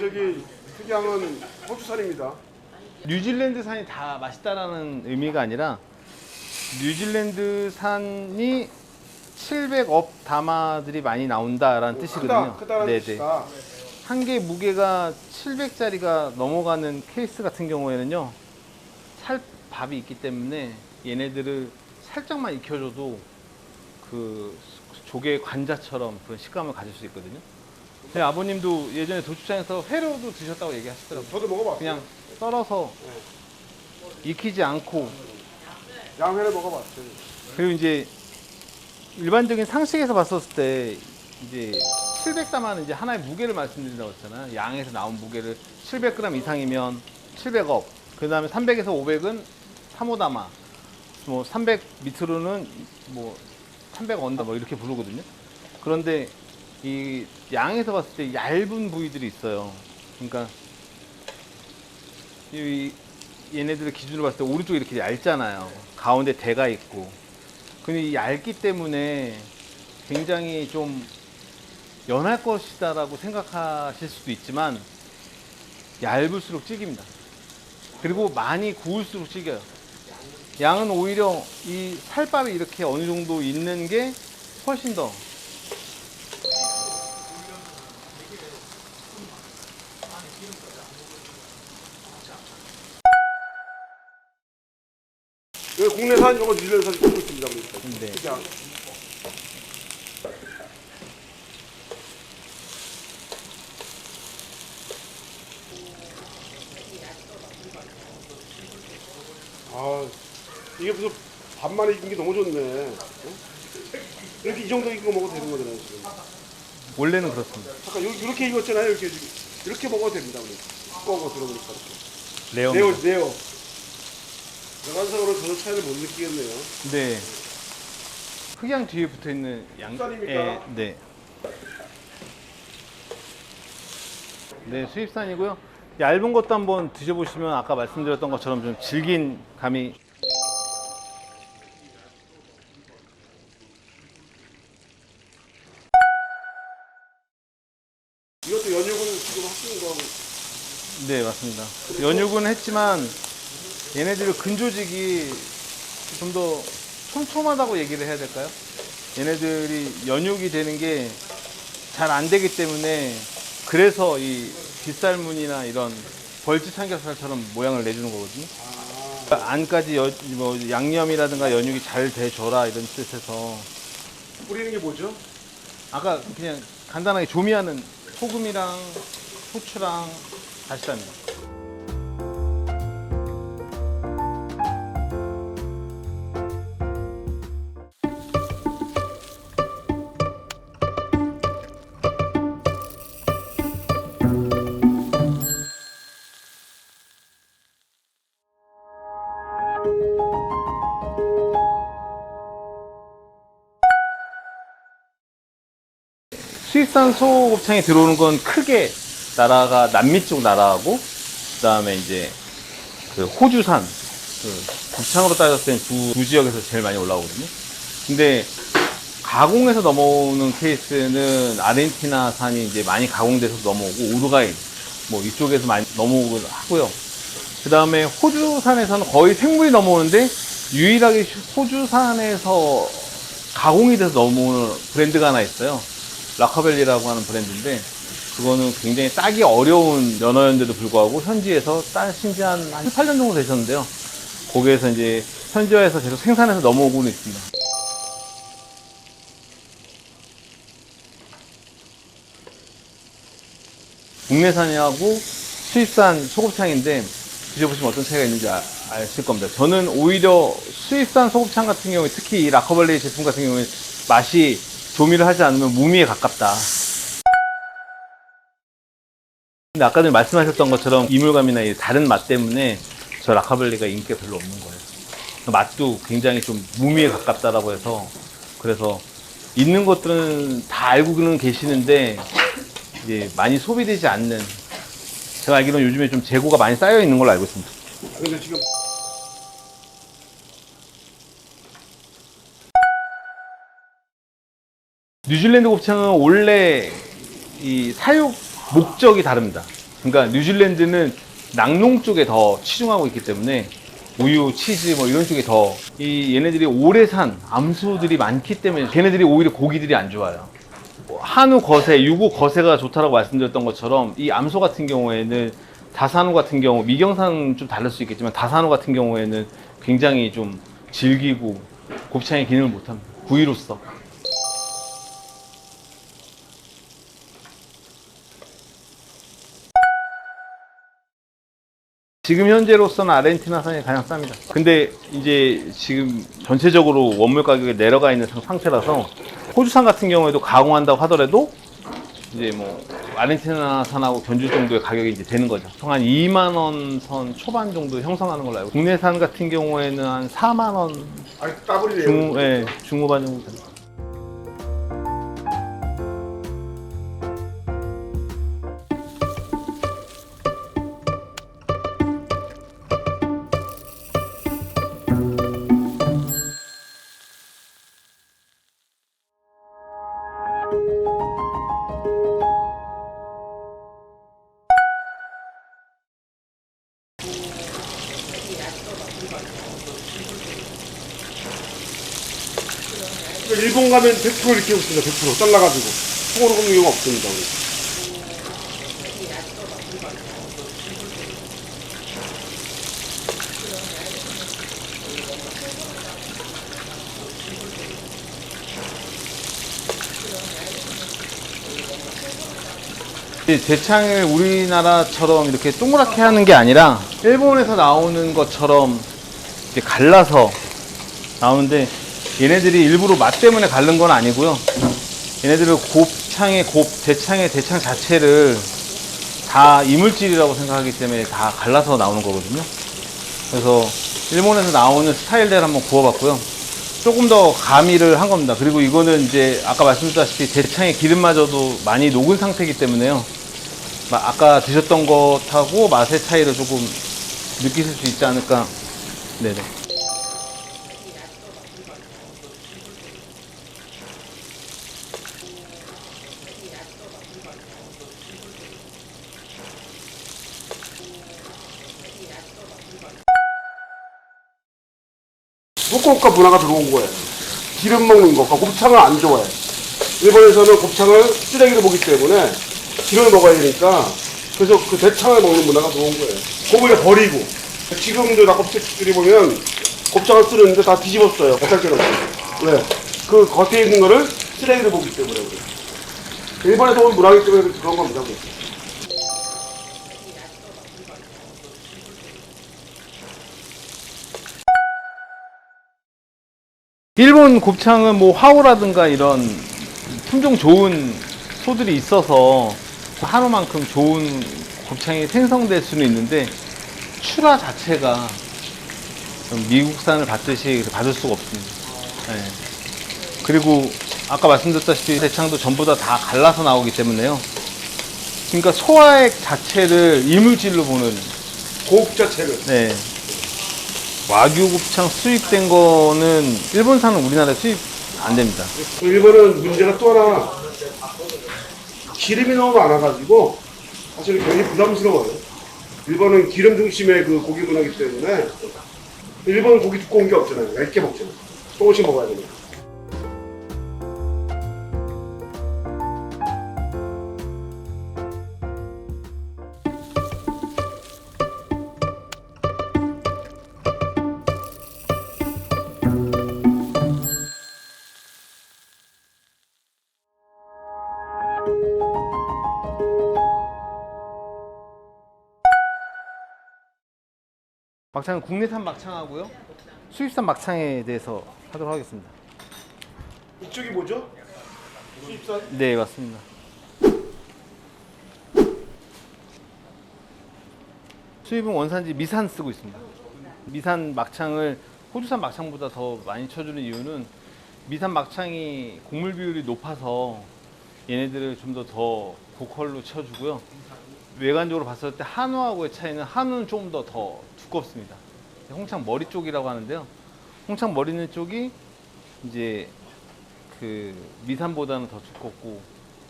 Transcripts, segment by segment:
저기 특이함은 호주산입니다. 뉴질랜드산이 다 맛있다라는 의미가 아니라 뉴질랜드산이 700업 다마들이 많이 나온다라는 뜻이거든요. 크다라는 네네. 뜻이다. 한 개 무게가 700짜리가 넘어가는 케이스 같은 경우에는요, 찰밥이 있기 때문에 얘네들을 살짝만 익혀줘도 그 조개 관자처럼 그런 식감을 가질 수 있거든요. 제 아버님도 예전에 도축장에서 회로도 드셨다고 얘기하시더라고요. 저도 먹어봤어요. 그냥 썰어서 익히지 않고. 양회를 먹어봤어요. 그리고 이제 일반적인 상식에서 봤었을 때 이제 700다마는 이제 하나의 무게를 말씀드린다고 했잖아요. 양에서 나온 무게를 700g 이상이면 700업, 그 다음에 300에서 500은 3호다마, 뭐 300 밑으로는 뭐 300언더 뭐 이렇게 부르거든요. 그런데 이 양에서 봤을 때 얇은 부위들이 있어요. 그러니까 얘네들을 기준으로 봤을 때 오른쪽이 이렇게 얇잖아요. 가운데 대가 있고. 근데 이 얇기 때문에 굉장히 좀 연할 것이다라고 생각하실 수도 있지만 얇을수록 질깁니다. 그리고 많이 구울수록 질겨요. 양은 오히려 이 살밥이 이렇게 어느 정도 있는 게 훨씬 더. 여기 국내산 이거 뉴질랜드산 쓰고 있습니다. 네. 그냥 아 이게 무슨 반만에 익은 게 너무 좋네. 응? 이렇게 이 정도 익은 거 먹어도 되는 거잖아요 지금. 원래는 그렇습니다. 잠깐 이렇게 익었잖아요. 이렇게 먹어도 됩니다. 우리 두꺼운 거 들어보니까 이렇게. 레어입니다. 네오. 외관상으로 전혀 차이를 못 느끼겠네요. 네. 흑양 뒤에 붙어 있는 수입산입니까? 네. 네, 수입산이고요. 얇은 것도 한번 드셔보시면 아까 말씀드렸던 것처럼 좀 질긴 감이. 이것도 연육을 지금 하시는 거고. 네, 맞습니다. 연육은 했지만 얘네들 근조직이 좀 더 촘촘하다고 얘기를 해야 될까요? 얘네들이 연육이 되는 게 잘 안 되기 때문에 그래서 이 빗살무늬나 이런 벌집 삼겹살처럼 모양을 내주는 거거든요. 안까지 뭐 양념이라든가 연육이 잘 돼줘라 이런 뜻에서. 뿌리는 게 뭐죠? 아까 그냥 간단하게 조미하는 소금이랑 후추랑 다시다입니다. 수입산 소곱창이 들어오는 건 크게 나라가 남미 쪽 나라하고, 그 다음에 이제 그 호주산, 그 곱창으로 따졌을 땐 두 지역에서 제일 많이 올라오거든요. 근데 가공해서 넘어오는 케이스는 아르헨티나산이 이제 많이 가공돼서 넘어오고, 우루과이 뭐 이쪽에서 많이 넘어오고 하고요. 그 다음에 호주산에서는 거의 생물이 넘어오는데, 유일하게 호주산에서 가공이 돼서 넘어오는 브랜드가 하나 있어요. 라카벨리라고 하는 브랜드인데, 그거는 굉장히 따기 어려운 연어였는데도 불구하고 현지에서 따신 지 한 8년 정도 되셨는데요. 거기에서 이제 현지화해서 계속 생산해서 넘어오고는 있습니다. 국내산하고 수입산 소곱창인데 드셔보시면 어떤 차이가 있는지 아실 겁니다. 저는 오히려 수입산 소곱창 같은 경우에, 특히 이 라커벨리 제품 같은 경우에 맛이 조미를 하지 않으면 무미에 가깝다. 근데 아까 전에 말씀하셨던 것처럼 이물감이나 다른 맛 때문에 저 라카벨리가 인기가 별로 없는 거예요. 맛도 굉장히 좀 무미에 가깝다라고 해서, 그래서 있는 것들은 다 알고는 계시는데 이제 많이 소비되지 않는, 제가 알기로는 요즘에 좀 재고가 많이 쌓여 있는 걸로 알고 있습니다. 근데 지금 뉴질랜드 곱창은 원래 이 사육 목적이 다릅니다. 그러니까 뉴질랜드는 낙농 쪽에 더 치중하고 있기 때문에 우유, 치즈 뭐 이런 쪽에 더 이 얘네들이 오래 산 암소들이 많기 때문에 걔네들이 오히려 고기들이 안 좋아요. 한우 거세, 유구 거세가 좋다라고 말씀드렸던 것처럼 이 암소 같은 경우에는 다산호 같은 경우 미경산은 좀 다를 수 있겠지만 다산호 같은 경우에는 굉장히 좀 질기고 곱창의 기능을 못합니다. 부위로서. 지금 현재로서는 아르헨티나산이 가장 쌉니다. 근데 이제 지금 전체적으로 원물 가격이 내려가 있는 상태라서 호주산 같은 경우에도 가공한다고 하더라도 이제 뭐 아르헨티나산하고 견줄 정도의 가격이 이제 되는 거죠. 보통 한 2만 원 선 초반 정도 형성하는 걸로 알고. 국내산 같은 경우에는 한 4만 원 아니 따블이네요. 중후반 정도 됩니다. 일본 가면 100% 이렇게 없습니다. 100% 잘라가지고 통으로 굽는 경우가 없습니다. 대창을 우리나라처럼 이렇게 동그랗게 하는 게 아니라 일본에서 나오는 것처럼 이렇게 갈라서 나오는데 얘네들이 일부러 맛 때문에 갈른 건 아니고요. 얘네들은 곱창의 대창의 대창 자체를 다 이물질이라고 생각하기 때문에 다 갈라서 나오는 거거든요. 그래서 일본에서 나오는 스타일대로 한번 구워봤고요. 조금 더 가미를 한 겁니다. 그리고 이거는 이제 아까 말씀드렸다시피 대창의 기름마저도 많이 녹은 상태이기 때문에요. 아까 드셨던 것하고 맛의 차이를 조금 느끼실 수 있지 않을까. 네네. 후쿠오카 문화가 들어온 거예요. 기름 먹는 거, 곱창을 안 좋아해. 일본에서는 곱창을 쓰레기로 보기 때문에 기름을 먹어야 되니까 그래서 그 대창을 먹는 문화가 들어온 거예요. 고기를 버리고 지금도 낙곱새들이 보면 곱창을 쓰는데 다 뒤집었어요. 겉살처럼. 왜? 그 겉에 있는 거를 쓰레기로 보기 때문에 그래요. 일본에서 온 문화이기 때문에 그런 겁니다. 일본 곱창은 뭐 화오라든가 이런 품종 좋은 소들이 있어서 한우만큼 좋은 곱창이 생성될 수는 있는데 출하 자체가 좀 미국산을 받듯이 받을 수가 없습니다. 네. 그리고 아까 말씀드렸다시피 대창도 전부 다 갈라서 나오기 때문에요. 그러니까 소화액 자체를 이물질로 보는 고급 자체를. 네. 와규 곱창 수입된 거는 일본산은 우리나라에 수입 안 됩니다. 일본은 문제가 또 하나 기름이 너무 많아가지고 사실 굉장히 부담스러워요. 일본은 기름 중심의 그 고기 문화이기 때문에 일본 고기 두꺼운 게 없잖아요. 얇게 먹잖아요. 조금씩 먹어야 되니까. 막창은 국내산 막창하고요. 수입산 막창에 대해서 하도록 하겠습니다. 이쪽이 뭐죠? 수입산? 네, 맞습니다. 수입은 원산지 미산 쓰고 있습니다. 미산 막창을 호주산 막창보다 더 많이 쳐주는 이유는 미산 막창이 곡물 비율이 높아서 얘네들을 좀 더 고퀄로 쳐주고요. 외관적으로 봤을 때 한우하고의 차이는 한우는 조금 더 두껍습니다. 홍창 머리 쪽이라고 하는데요. 홍창 머리 있는 쪽이 이제 그 미산보다는 더 두껍고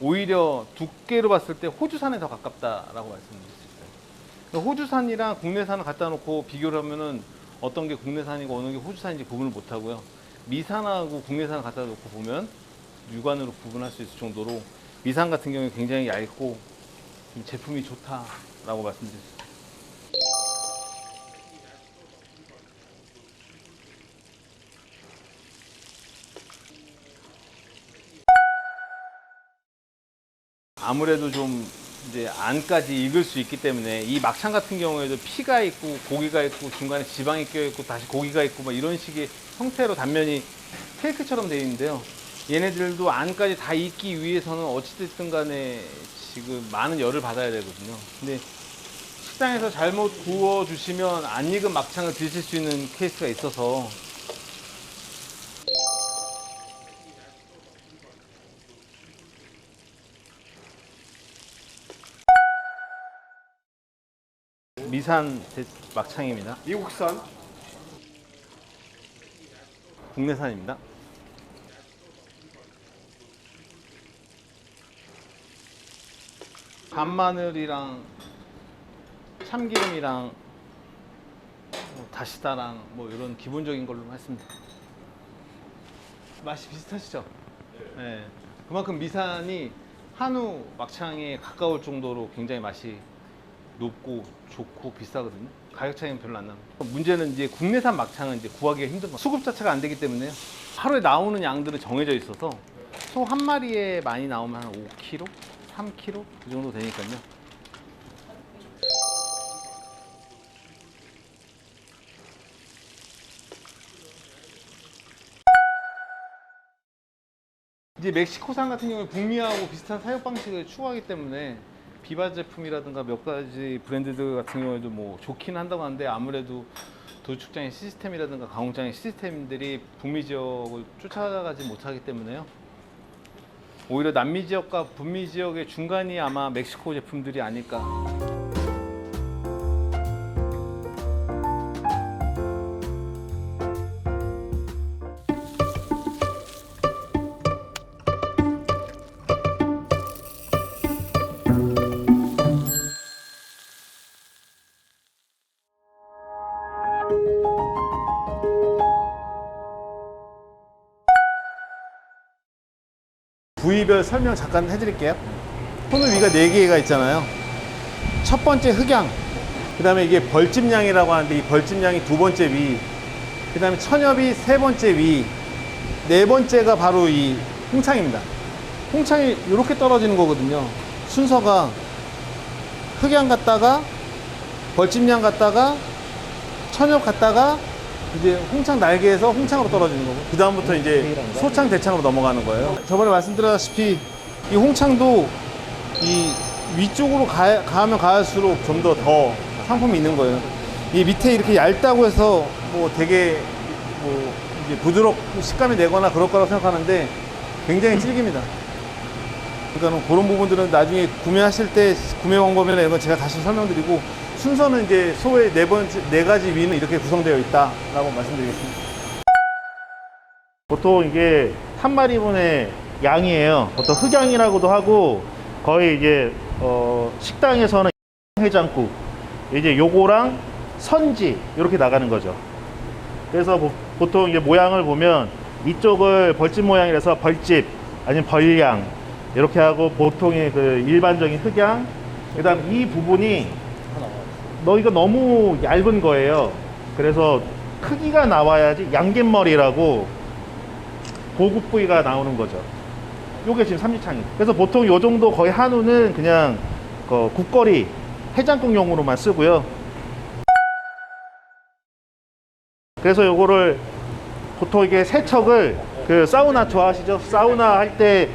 오히려 두께로 봤을 때 호주산에 더 가깝다라고 말씀드릴 수 있습니다. 호주산이랑 국내산을 갖다 놓고 비교를 하면은 어떤 게 국내산이고 어느 게 호주산인지 구분을 못 하고요. 미산하고 국내산을 갖다 놓고 보면 육안으로 구분할 수 있을 정도로 미산 같은 경우에 굉장히 얇고 좀 제품이 좋다라고 말씀드릴 수 있습니다. 아무래도 좀 이제 안까지 익을 수 있기 때문에 이 막창 같은 경우에도 피가 있고 고기가 있고 중간에 지방이 껴 있고 다시 고기가 있고 막 이런 식의 형태로 단면이 케이크처럼 되어 있는데요. 얘네들도 안까지 다 익기 위해서는 어찌됐든 간에 지금 많은 열을 받아야 되거든요. 근데 식당에서 잘못 구워 주시면 안 익은 막창을 드실 수 있는 케이스가 있어서 미산 막창입니다. 미국산 국내산입니다. 간마늘이랑 참기름이랑 뭐 다시다랑 뭐 이런 기본적인 걸로 했습니다. 맛이 비슷하시죠? 네. 그만큼 미산이 한우 막창에 가까울 정도로 굉장히 맛이 높고 좋고 비싸거든요. 가격 차이는 별로 안 납니다. 문제는 이제 국내산 막창은 이제 구하기가 힘든 거. 수급 자체가 안 되기 때문에요. 하루에 나오는 양들은 정해져 있어서 소 한 마리에 많이 나오면 한 5kg, 3kg 그 정도 되니까요. 이제 멕시코산 같은 경우에 북미하고 비슷한 사육 방식을 추구하기 때문에 비바 제품이라든가 몇 가지 브랜드들 같은 경우에도 뭐 좋긴 한다고 하는데 아무래도 도축장의 시스템이라든가 가공장의 시스템들이 북미 지역을 쫓아가지 못하기 때문에요. 오히려 남미 지역과 북미 지역의 중간이 아마 멕시코 제품들이 아닐까. 부위별 설명 잠깐 해드릴게요. 손을 위가 4개가 있잖아요. 첫 번째 흑양, 그 다음에 이게 벌집량이라고 하는데 이 벌집량이 두 번째 위, 그 다음에 천엽이 세 번째 위, 네 번째가 바로 이 홍창입니다. 홍창이 이렇게 떨어지는 거거든요. 순서가 흑양 갔다가 벌집량 갔다가 천엽 갔다가 이제 홍창 날개에서 홍창으로 떨어지는 거고, 그 다음부터 이제 소창, 대창으로 넘어가는 거예요. 저번에 말씀드렸다시피 이 홍창도 이 위쪽으로 가면 가할수록 좀 더 상품이 있는 거예요. 이 밑에 이렇게 얇다고 해서 뭐 되게 뭐 이제 부드럽고 식감이 내거나 그럴 거라고 생각하는데 굉장히 질깁니다. 그러니까 그런 부분들은 나중에 구매하실 때 구매 방법이나 이런 건 제가 다시 설명드리고, 순서는 이제 소의 네 가지 위는 이렇게 구성되어 있다라고 말씀드리겠습니다. 보통 이게 한 마리분의 양이에요. 보통 흑양이라고도 하고, 거의 이제 식당에서는 해장국, 이제 요거랑 선지 이렇게 나가는 거죠. 그래서 보통 이제 모양을 보면 이쪽을 벌집 모양이라서 벌집 아니면 벌양 이렇게 하고, 보통의 그 일반적인 흑양, 그다음 이 부분이 이거 너무 얇은 거예요. 그래서 크기가 나와야지 양갯머리라고 고급 부위가 나오는 거죠. 요게 지금 삼지창이. 그래서 보통 요 정도 거의 한우는 그냥 국거리 해장국용으로만 쓰고요. 그래서 요거를 보통 이게 세척을 그 사우나 좋아하시죠? 사우나 할 때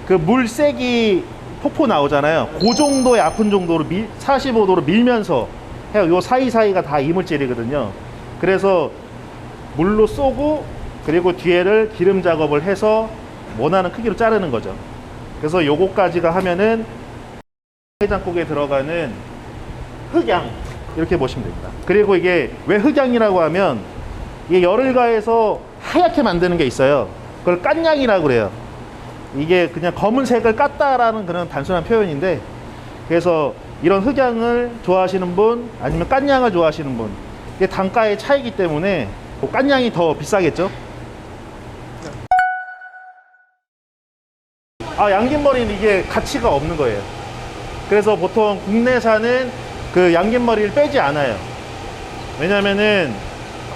그 물 세기 폭포 나오잖아요. 그 정도의 아픈 정도로 45도로 밀면서 해요. 요 사이사이가 다 이물질이거든요. 그래서 물로 쏘고, 그리고 뒤에를 기름 작업을 해서 원하는 크기로 자르는 거죠. 그래서 요거까지가 하면은 해장국에 들어가는 흑양 이렇게 보시면 됩니다. 그리고 이게 왜 흑양이라고 하면 이게 열을 가해서 하얗게 만드는 게 있어요. 그걸 깐양이라고 그래요. 이게 그냥 검은색을 깠다라는 그런 단순한 표현인데, 그래서 이런 흑양을 좋아하시는 분 아니면 깐양을 좋아하시는 분, 이게 단가의 차이기 때문에 깐양이 더 비싸겠죠. 양긴머리는 이게 가치가 없는 거예요. 그래서 보통 국내산은 그 양긴머리를 빼지 않아요. 왜냐면은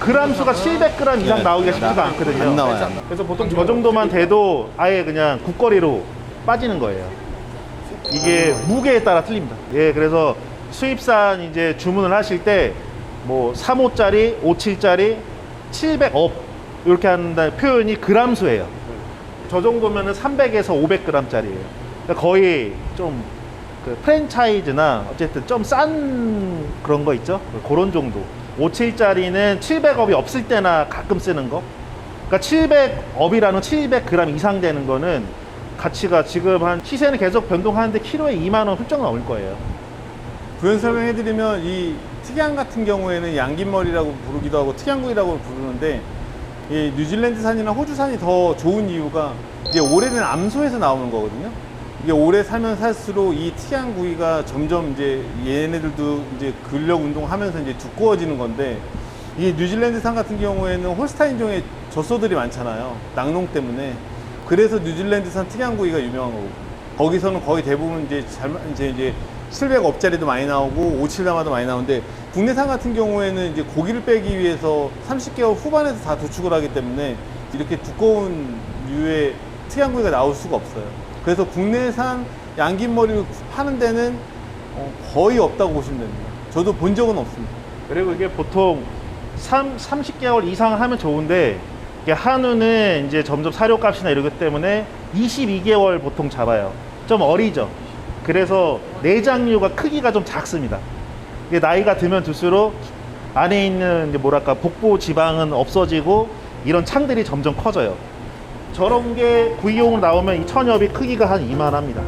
그람 수가 700g 이상 네, 나오기가 쉽지가 않거든요. 안 나와요. 그래서 보통 저 정도만 돼도 아예 그냥 국거리로 빠지는 거예요. 이게 무게에 따라 틀립니다. 예, 그래서 수입산 이제 주문을 하실 때 뭐 3호짜리, 57짜리, 700업 이렇게 하는 표현이 그람수예요. 저 정도면은 300에서 500g짜리예요. 그러니까 거의 좀 그 프랜차이즈나 어쨌든 좀 싼 그런 거 있죠? 그런 정도. 57짜리는 700업이 없을 때나 가끔 쓰는 거. 그러니까 700업이라는 700g 이상 되는 거는 가치가 지금 한 시세는 계속 변동하는데 키로에 2만 원 훌쩍 넘을 거예요. 부연 설명해드리면 이 특양 같은 경우에는 양긴머리라고 부르기도 하고 특양구이라고 부르는데 이 뉴질랜드산이나 호주산이 더 좋은 이유가 이제 오래된 암소에서 나오는 거거든요. 이게 오래 살면 살수록 이 특양구이가 점점 이제 얘네들도 이제 근력 운동하면서 이제 두꺼워지는 건데 이게 뉴질랜드산 같은 경우에는 홀스타인종의 젖소들이 많잖아요. 낙농 때문에. 그래서 뉴질랜드산 특양구이가 유명한 거고 거기서는 거의 대부분 이제 700업짜리도 많이 나오고 57담아도 많이 나오는데 국내산 같은 경우에는 이제 고기를 빼기 위해서 30개월 후반에서 다 도축을 하기 때문에 이렇게 두꺼운 류의 특양구이가 나올 수가 없어요. 그래서 국내산 양긴머리를 파는 데는 거의 없다고 보시면 됩니다. 저도 본 적은 없습니다. 그리고 이게 보통 30개월 이상 하면 좋은데 이게 한우는 이제 점점 사료값이나 이러기 때문에 22개월 보통 잡아요. 좀 어리죠. 그래서 내장류가 크기가 좀 작습니다. 이게 나이가 들면 들수록 안에 있는 이제 뭐랄까 복부 지방은 없어지고 이런 창들이 점점 커져요. 저런 게 구이용으로 나오면 이 천엽이 크기가 한 이만합니다.